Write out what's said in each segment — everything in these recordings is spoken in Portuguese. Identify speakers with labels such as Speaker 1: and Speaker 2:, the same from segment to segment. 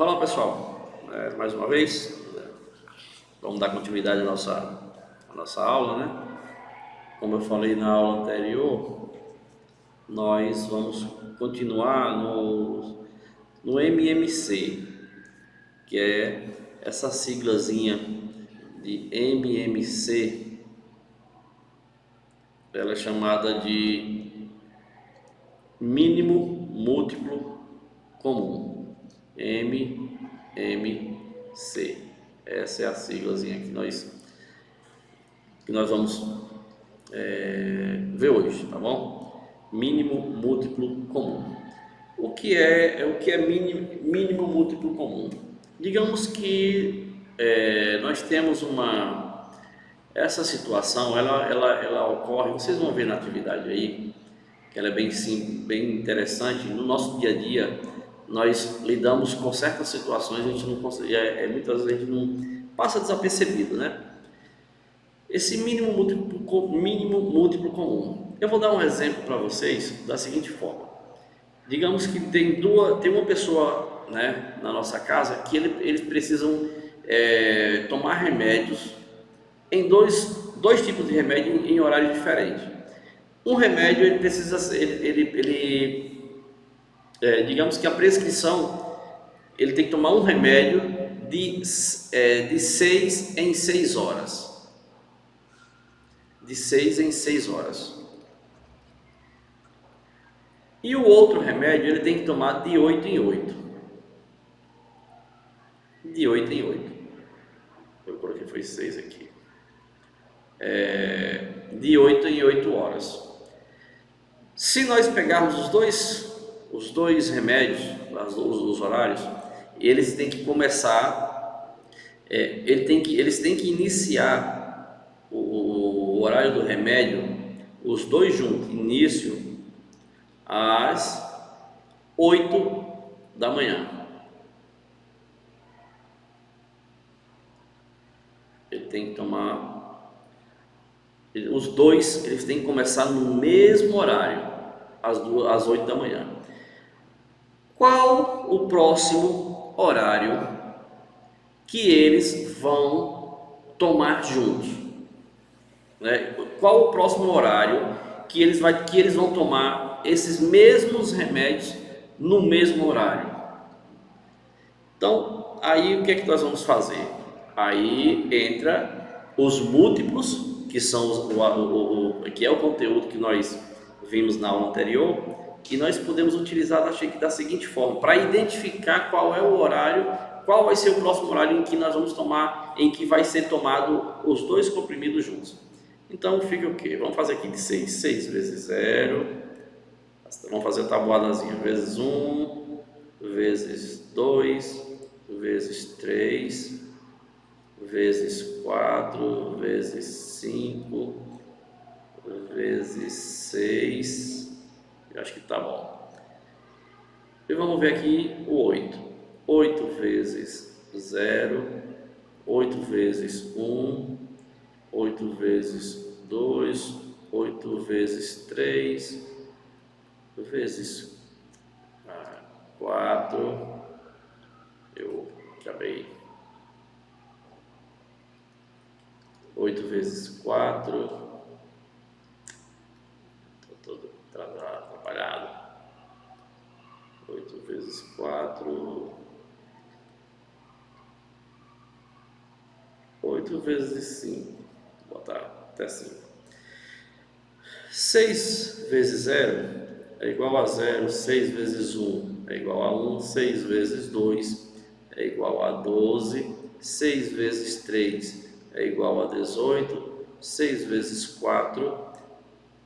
Speaker 1: Olá pessoal, mais uma vez, vamos dar continuidade à nossa aula, né? Como eu falei na aula anterior, nós vamos continuar no MMC, que é essa siglazinha de MMC, ela é chamada de mínimo múltiplo comum, MMC. Essa é a siglazinha que nós vamos ver hoje, tá bom? Mínimo múltiplo comum. O que é mínimo múltiplo comum? Digamos que nós temos essa situação, ela ocorre, vocês vão ver na atividade aí, que ela é bem simples, bem interessante. No nosso dia a dia, nós lidamos com certas situações, a gente não consegue, muitas vezes a gente não passa desapercebido, né? Esse mínimo múltiplo comum. Eu vou dar um exemplo para vocês da seguinte forma. Digamos que tem uma pessoa, né, na nossa casa que eles precisam tomar remédios em dois tipos de remédio em horários diferentes. Um remédio ele precisa digamos que a prescrição, ele tem que tomar um remédio de 6 em 6 horas. De 6 em 6 horas. E o outro remédio ele tem que tomar de 8 em 8. De 8 em 8. Eu coloquei foi 6 aqui. De 8 em 8 horas. Se nós pegarmos os dois remédios, os horários, eles têm que começar, eles têm que iniciar o horário do remédio, os dois juntos, início às 8 da manhã. Ele tem que tomar, os dois, eles têm que começar no mesmo horário, às 8 da manhã. Qual o próximo horário que eles vão tomar juntos? Né? Qual o próximo horário que eles vão tomar esses mesmos remédios no mesmo horário? Então, aí o que é que nós vamos fazer? Aí entra os múltiplos, que são que é o conteúdo que nós vimos na aula anterior, e nós podemos utilizar da seguinte forma, para identificar qual é o horário, qual vai ser o próximo horário em que nós vamos tomar, em que vai ser tomado os dois comprimidos juntos. Então fica o quê? Vamos fazer aqui de 6 vezes 0, vamos fazer a tabuadazinha, vezes 1, vezes 2, vezes 3, vezes 4, vezes 5, vezes 6, eu acho que tá bom. E vamos ver aqui o 8. 8 vezes 0, 8 vezes 1, 8 vezes 2, 8 vezes 3, vezes 4, eu acabei, 8 vezes 4, estou todo atrapalhado, 8 vezes 4, 8 vezes 5, vou botar até 5, 6 vezes 0 é igual a 0, 6 vezes 1 é igual a 1, 6 vezes 2 é igual a 12, 6 vezes 3 é igual a 18, 6 vezes 4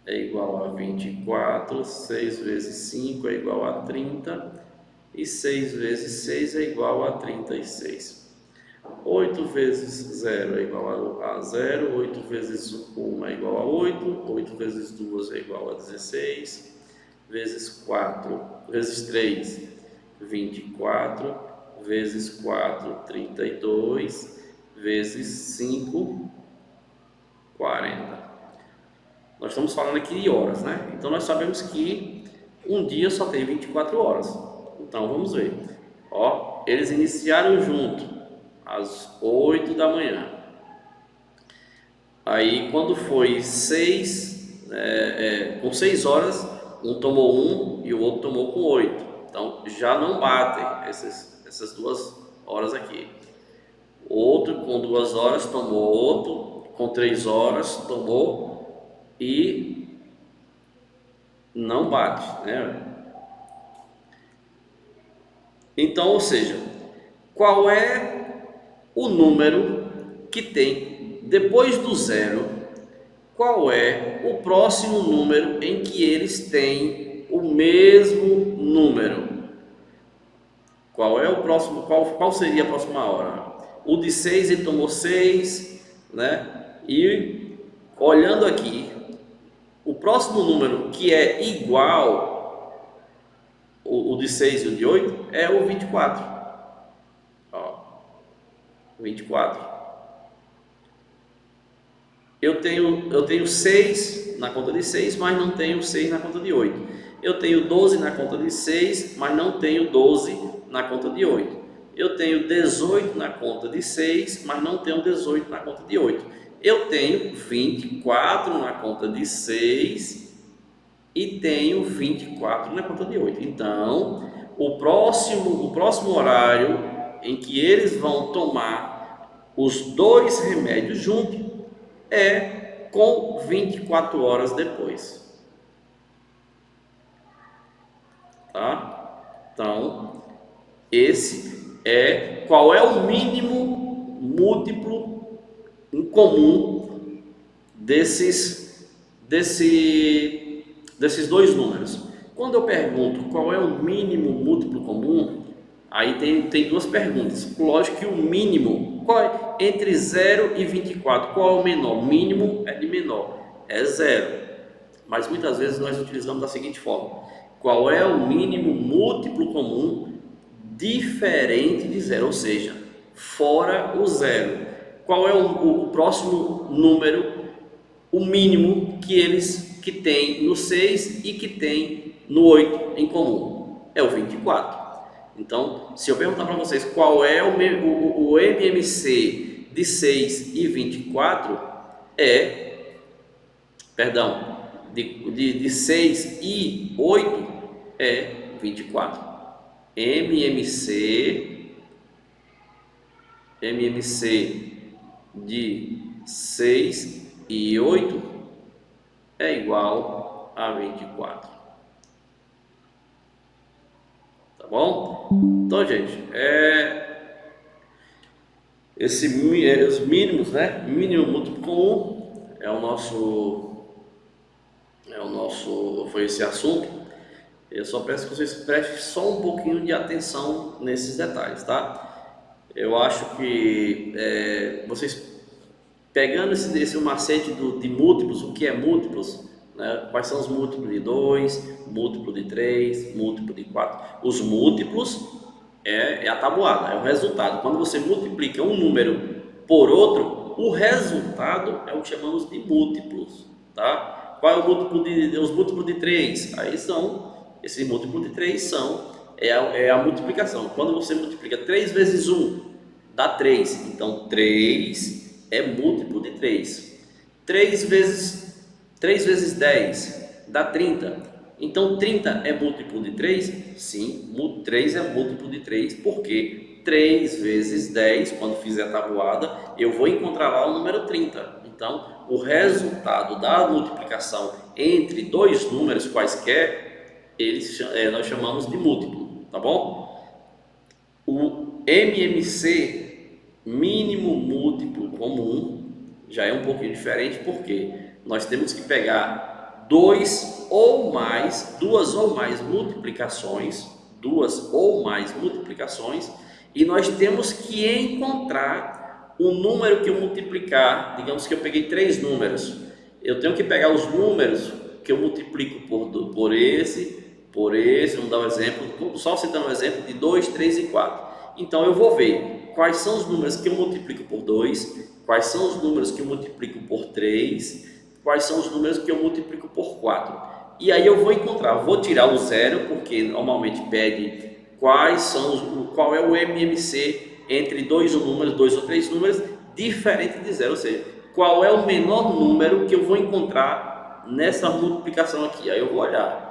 Speaker 1: é igual a 24, 6 vezes 5 é igual a 30 e 6 vezes 6 é igual a 36. 8 vezes 0 é igual a 0, 8 vezes 1 é igual a 8, 8 vezes 2 é igual a 16, vezes 3, 24, vezes 4, 32, vezes 5, 40. Nós estamos falando aqui de horas, né? Então nós sabemos que um dia só tem 24 horas. Então vamos ver. Ó, eles iniciaram junto às 8 da manhã. Aí quando foi com 6 horas, um tomou 1 e o outro tomou com 8. Então já não batem essas 2 horas aqui. Outro com 2 horas tomou outro, com 3 horas tomou e não bate, né? Então, ou seja, qual é o número que tem depois do 0? Qual é o próximo número em que eles têm o mesmo número? Qual é o próximo? Qual seria a próxima hora? O de 6 ele tomou 6, né? E olhando aqui, o próximo número que é igual o de 6 e o de 8 é o 24. Ó, 24. Eu tenho 6 na conta de 6, mas não tenho 6 na conta de 8. Eu tenho 12 na conta de 6, mas não tenho 12 na conta de 8. Eu tenho 18 na conta de 6, mas não tenho 18 na conta de 8. Eu tenho 24 na conta de 6 e tenho 24 na conta de 8. Então, o próximo horário em que eles vão tomar os 2 remédios juntos é com 24 horas depois. Tá? Então, qual é o mínimo múltiplo em comum desses 2 números. Quando eu pergunto qual é o mínimo múltiplo comum, aí tem 2 perguntas. Lógico que o mínimo, entre 0 e 24, qual é o menor? O mínimo é de menor, é 0. Mas muitas vezes nós utilizamos da seguinte forma: qual é o mínimo múltiplo comum diferente de 0, ou seja, fora o 0? Qual é o próximo número, o mínimo que tem no 6 e que tem no 8 em comum? É o 24. Então, se eu perguntar para vocês qual é o MMC de 6 e 24, de 6 e 8 é 24. MMC de 6 e 8 é igual a 24. Tá bom? Então, gente, os mínimos, né? Mínimo múltiplo comum foi esse assunto. Eu só peço que vocês prestem só um pouquinho de atenção nesses detalhes, tá? Eu acho que vocês pegando esse macete de múltiplos, o que é múltiplos, né? Quais são os múltiplos de 2, múltiplo de 3, múltiplo de 4. Os múltiplos é a tabuada, é o resultado. Quando você multiplica um número por outro, o resultado é o que chamamos de múltiplos, tá? Qual é os múltiplos de 3? Aí esses múltiplos de 3 é a multiplicação. Quando você multiplica 3 vezes 1, dá 3. Então, 3 é múltiplo de 3. 3 vezes 10 dá 30. Então, 30 é múltiplo de 3? Sim, 3 é múltiplo de 3, porque 3 vezes 10, quando fizer a tabuada, eu vou encontrar lá o número 30. Então, o resultado da multiplicação entre 2 números quaisquer, nós chamamos de múltiplo, tá bom? O MMC, mínimo múltiplo comum, já é um pouquinho diferente, porque nós temos que pegar duas ou mais multiplicações, e nós temos que encontrar o número que eu multiplicar. Digamos que eu peguei 3 números, eu tenho que pegar os números que eu multiplico por esse, vamos dar um exemplo, só citando um exemplo de 2, 3 e 4. Então eu vou ver quais são os números que eu multiplico por 2, quais são os números que eu multiplico por 3, quais são os números que eu multiplico por 4. E aí eu vou tirar o 0, porque normalmente pede qual é o MMC entre dois números, dois ou três números, diferente de zero, ou seja, qual é o menor número que eu vou encontrar nessa multiplicação aqui. Aí eu vou olhar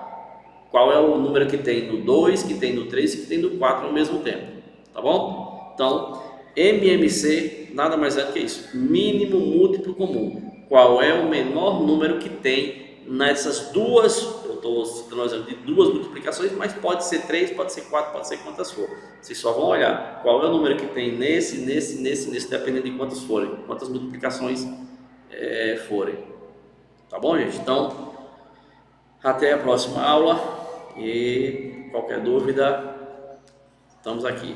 Speaker 1: qual é o número que tem no 2, que tem no 3 e que tem no 4 ao mesmo tempo, tá bom? Então, MMC nada mais é do que isso, mínimo múltiplo comum. Qual é o menor número que tem nessas duas, eu estou citando um exemplo de duas multiplicações, mas pode ser 3, pode ser 4, pode ser quantas for. Vocês só vão olhar qual é o número que tem nesse, dependendo de quantas forem, quantas multiplicações forem. Tá bom, gente? Então, até a próxima aula e qualquer dúvida, estamos aqui.